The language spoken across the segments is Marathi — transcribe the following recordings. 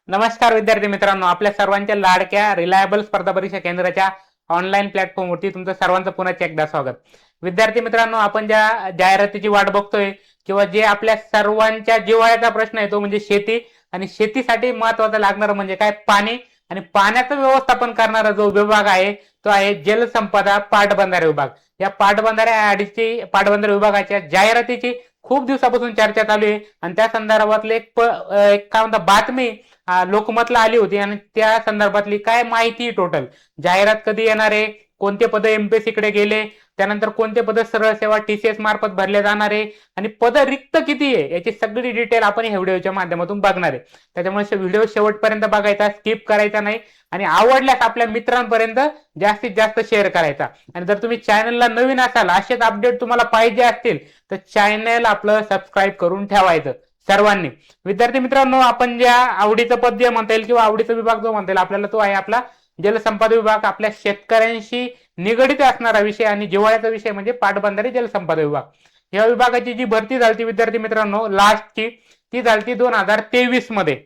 नमस्कार विद्यार्थी मित्रांनो, आपल्या सर्वांच्या लाडक्या रिलायबल स्पर्धा परीक्षा केंद्राच्या ऑनलाईन प्लॅटफॉर्मवरती तुमचं सर्वांचं पुन्हा एकदा स्वागत. विद्यार्थी मित्रांनो, आपण ज्या जाहिरातीची वाट बघतोय किंवा जे आपल्या सर्वांच्या जिव्हाळ्याचा प्रश्न आहे तो म्हणजे शेती, आणि शेतीसाठी महत्वाचं लागणारं म्हणजे काय, पाणी. आणि पाण्याचं व्यवस्थापन करणारा जो विभाग आहे तो आहे जलसंपदा पाटबंधारे विभाग. या पाटबंधारे विभागाच्या जाहिरातीची खूप दिवसापासून चर्चा चालू आहे आणि त्या संदर्भातले एक काय म्हणतात बातमी लोकमतला आली होती आणि त्या संदर्भातली काय माहिती, टोटल जाहिरात कधी येणार आहे, कोणते पद एमपीएससी कडे गेले, त्यानंतर कोणते पद सरळ सेवा टीसीएस मार्फत भरले जाणार आहे आणि पद रिक्त किती आहे याची सगळी डिटेल आपण या व्हिडिओच्या माध्यमातून बघणार आहे. त्याच्यामुळे व्हिडिओ शेवटपर्यंत बघायचा, स्किप करायचा नाही आणि आवडल्यास आपल्या मित्रांपर्यंत जास्तीत जास्त शेअर करायचा. आणि जर तुम्ही चॅनलला नवीन असाल, असेच अपडेट तुम्हाला पाहिजे असतील तर चॅनल आपलं सबस्क्राईब करून ठेवायचं सर्वांनी. विद्यार्थी मित्रांनो, आपण ज्या आवडीचं पद जे म्हणता येईल किंवा आवडीचा विभाग जो म्हणता येईल आपल्याला तो आहे आपला जलसंपदा विभाग. आपल्या शेतकऱ्यांशी निगडित असणारा विषय आणि जिव्हाळ्याचा विषय म्हणजे पाटबंधारे जलसंपदा विभाग. या विभागाची जी भरती झाली विद्यार्थी मित्रांनो लास्टची, ती झाली 2023 मध्ये.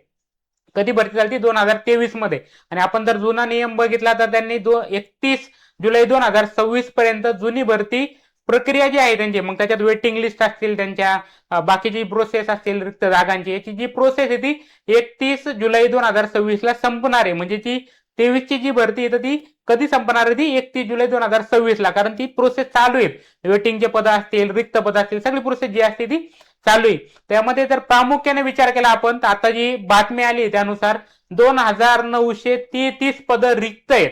कधी भरती झाली? 2023 मध्ये. आणि आपण जर जुना नियम बघितला तर त्यांनी 31 जुलै 2026 पर्यंत जुनी भरती प्रक्रिया जी आहे त्यांची, मग त्याच्यात वेटिंग लिस्ट असतील, त्यांच्या बाकीची प्रोसेस असतील रिक्त जागांची, याची जी प्रोसेस आहे ती 31 जुलै 2026 ला संपणार आहे. म्हणजे ती 23 ची जी भरती आहे ती कधी संपणार आहे? ती 31 जुलै 2026 ला, कारण ती प्रोसेस चालू आहे. वेटिंगचे पद असतील, रिक्त पद असतील, सगळी प्रोसेस जी असते ती चालू आहे. त्यामध्ये जर प्रामुख्याने विचार केला आपण तर आता जी बातमी आली त्यानुसार 2933 पद रिक्त आहेत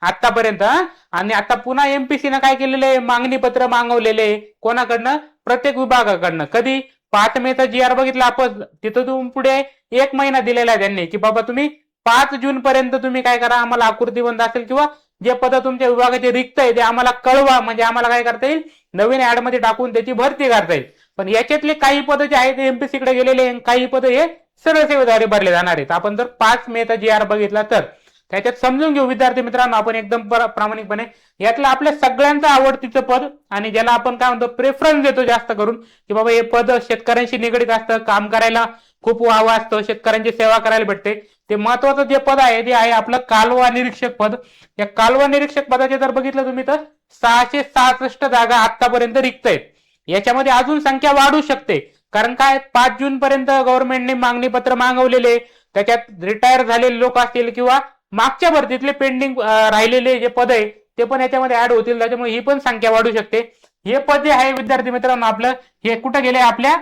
आतापर्यंत. आणि आता पुन्हा एमपीसीनं काय केलेलं आहे, मागणी पत्र मागवलेले कोणाकडनं? प्रत्येक विभागाकडनं. कधी? 5 मेचा जी आर बघितला आपण, तिथं पुढे 1 महिना दिलेला आहे त्यांनी की बाबा तुम्ही 5 जून पर्यंत तुम्ही काय करा, आम्हाला आकृतीबंध असेल किंवा जे पद तुमच्या विभागाचे रिक्त आहे ते आम्हाला कळवा, म्हणजे आम्हाला काय करता येईल, नवीन ऍड मध्ये टाकून त्याची भरती करता येईल. पण याच्यातले काही पद जे आहेत एमपीसी कडे गेलेले, काही पद हे सरळ सेवेद्वारे भरले जाणार आहेत. आपण जर 5 मेचा जी आर बघितला तर त्याच्यात समजून घेऊ विद्यार्थी मित्रांनो आपण एकदम प्रामाणिकपणे. यातलं आपल्या सगळ्यांचं आवडतीचं पद आणि ज्याला आपण काय म्हणतो प्रेफरन्स देतो जास्त करून की बाबा हे पद शेतकऱ्यांशी निगडित असतं, काम करायला खूप वाव असतं, शेतकऱ्यांची सेवा करायला भेटते, ते महत्वाचं जे पद आहे ते आहे आपलं कालवा निरीक्षक पद. या कालवा निरीक्षक पदाचे जर बघितलं तुम्ही तर 666 जागा आतापर्यंत रिक्त आहेत. याच्यामध्ये अजून संख्या वाढू शकते, कारण काय 5 जून पर्यंत गव्हर्नमेंटने मागणी पत्र मागवलेले, त्याच्यात रिटायर झालेले लोक असतील किंवा मागच्या भरतीतले पेंडिंग राहिलेले जे पद आहे ते पण याच्यामध्ये ऍड होतील, त्याच्यामुळे ही पण संख्या वाढू शकते. हे पद जे आहे विद्यार्थी मित्रांनो आपलं, हे कुठं गेले आपल्या,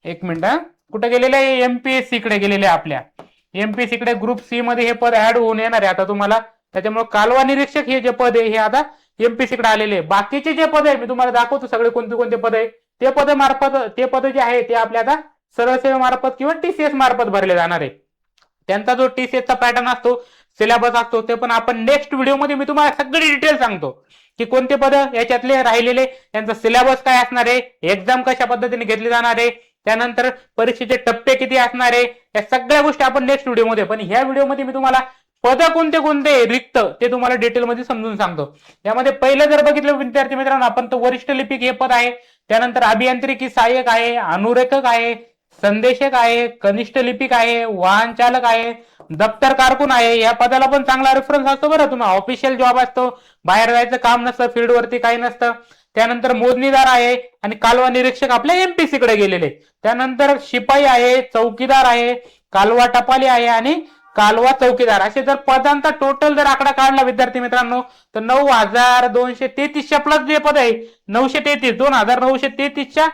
एक मिनिट, कुठं गेलेलं आहे? एमपीएससी कडे गेलेले आहे. आपल्या एमपीएससी कडे ग्रुप सी मध्ये हे पद ऍड होऊन येणार आहे आता तुम्हाला. त्याच्यामुळे कालवा निरीक्षक हे जे पद आहे हे आता एमपीएससी कडे आलेले आहे. बाकीचे जे पद आहे मी तुम्हाला दाखवतो सगळे कोणते कोणते पद आहे. ते पद जे आहे ते आपल्या आता सरळ सेवा मार्फत किंवा टीसीएस मार्फत भरले जाणार आहे. त्यांचा जो टीसीएसचा पॅटर्न असतो, सिलेबस असतो, ते पण आपण नेक्स्ट व्हिडिओमध्ये मी तुम्हाला सगळी डिटेल सांगतो की कोणते पद याच्यातले राहिलेले, त्यांचा सिलेबस काय असणार आहे, एक्झाम कशा पद्धतीने घेतली जाणार आहे, त्यानंतर परीक्षेचे टप्पे किती असणार आहे, या सगळ्या गोष्टी आपण नेक्स्ट व्हिडिओमध्ये. पण ह्या व्हिडिओमध्ये मी तुम्हाला पद कोणते कोणते रिक्त ते तुम्हाला डिटेलमध्ये समजून सांगतो. यामध्ये पहिलं जर बघितलं विद्यार्थी मित्रांनो आपण, तर वरिष्ठ लिपिक हे पद आहे. त्यानंतर अभियांत्रिकी सहाय्यक आहे, अनुरेखक आहे, संदेशक आहे, कनिष्ठ लिपिक आहे, वाहन चालक आहे, दप्तर कारकून आहे. या पदाला पण चांगला रेफरन्स असतो बरं, तुम्हाला ऑफिशियल जॉब असतो, बाहेर जायचं काम नसतं, फील्डवरती काही नसतं. त्यानंतर मोजणीदार आहे आणि कालवा निरीक्षक आपल्या एमपीसी कडे गेलेले. त्यानंतर शिपाई आहे, चौकीदार आहे, कालवा टपाली आहे आणि कालवा चौकीदार. असे जर पदांचा टोटल जर आकडा काढला विद्यार्थी मित्रांनो तर 9233च्या प्लस जे पद आहे 933, 2933च्या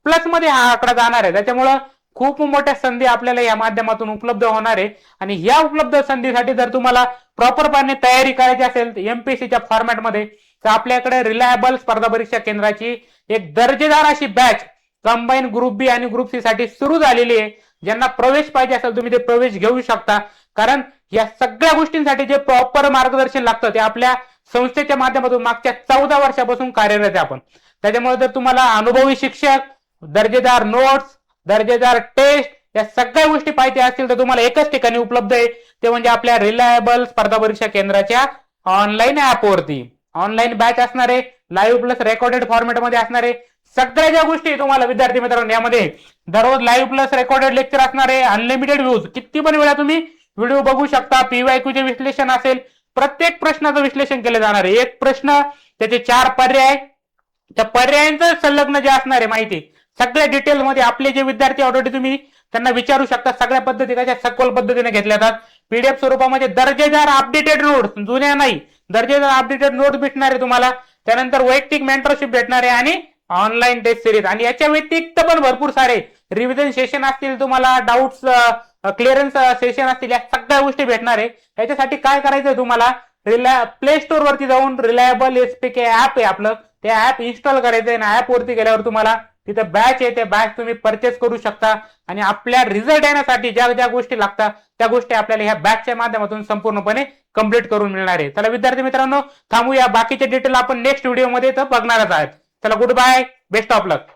प्लस मध्ये हा आकडा जाणार आहे. त्याच्यामुळं खूप मोठ्या संधी आपल्याला या माध्यमातून उपलब्ध होणार आहे. आणि ह्या उपलब्ध संधीसाठी जर तुम्हाला प्रॉपरपणे तयारी करायची असेल एमपीएससीच्या फॉर्मॅटमध्ये, तर आपल्याकडे रिलायबल स्पर्धा परीक्षा केंद्राची एक दर्जेदार अशी बॅच कंबाईन ग्रुप बी आणि ग्रुप सी साठी सुरू झालेली आहे. ज्यांना प्रवेश पाहिजे असेल तुम्ही ते प्रवेश घेऊ शकता, कारण या सगळ्या गोष्टींसाठी जे प्रॉपर मार्गदर्शन लागतं ते आपल्या संस्थेच्या माध्यमातून मागच्या 14 वर्षापासून कार्यरत आहे आपण. त्याच्यामुळे जर तुम्हाला अनुभवी शिक्षक, दर्जेदार नोट्स, दर्जेदार टेस्ट या सगळ्या गोष्टी पाहिजे असतील तर तुम्हाला एकच ठिकाणी उपलब्ध आहे, ते म्हणजे आपल्या रिलायबल स्पर्धा परीक्षा केंद्राच्या ऑनलाईन ऍपवरती. ऑनलाईन बॅच असणार आहे, लाईव्ह प्लस रेकॉर्डेड फॉर्मॅटमध्ये असणार आहे. सगळ्या ज्या गोष्टी तुम्हाला विद्यार्थी मित्रांनो यामध्ये दररोज लाईव्ह प्लस रेकॉर्डेड लेक्चर असणार आहे, अनलिमिटेड व्ह्यूज, किती पण वेळा तुम्ही व्हिडिओ बघू शकता. PYQ चे विश्लेषण असेल, प्रत्येक प्रश्नाचं विश्लेषण केलं जाणार आहे. एक प्रश्न त्याचे 4 पर्याय, त्या पर्यायांचं संलग्न जे असणार आहे माहिती सगळ्या डिटेलमध्ये आपले जे विद्यार्थी ऑलरेडी तुम्ही त्यांना विचारू शकता. सगळ्या पद्धती कशा सखोल पद्धतीने घेतल्या जातात. पीडीएफ स्वरूपामध्ये दर्जेदार अपडेटेड नोट्स, जुन्या नाही, दर्जेदार अपडेटेड नोट्स भेटणार आहे तुम्हाला. त्यानंतर वैयक्तिक मेंटरशिप भेटणार आहे आणि ऑनलाईन टेस्ट सिरीज, आणि याच्या व्यतिरिक्त पण भरपूर सारे रिव्हिजन सेशन असतील, तुम्हाला डाऊट्स क्लिअरन्स सेशन असतील, या सगळ्या गोष्टी भेटणार आहे. याच्यासाठी काय करायचं तुम्हाला, प्ले स्टोर वरती जाऊन रिलायबल एसपीके ऍप आहे आपलं, ते ऍप इन्स्टॉल करायचं आहे. ऍप वरती गेल्यावर तुम्हाला तिथं बॅच आहे, त्या बॅच तुम्ही परचेस करू शकता आणि आपल्या रिझल्ट येण्यासाठी ज्या ज्या गोष्टी लागतात त्या गोष्टी आपल्याला ह्या बॅचच्या माध्यमातून संपूर्णपणे कंप्लीट करून मिळणार आहे. चला विद्यार्थी मित्रांनो, थांबूया. बाकीचे डिटेल आपण नेक्स्ट व्हिडिओमध्ये बघणारच आहेत. चला, goodbye, best of luck.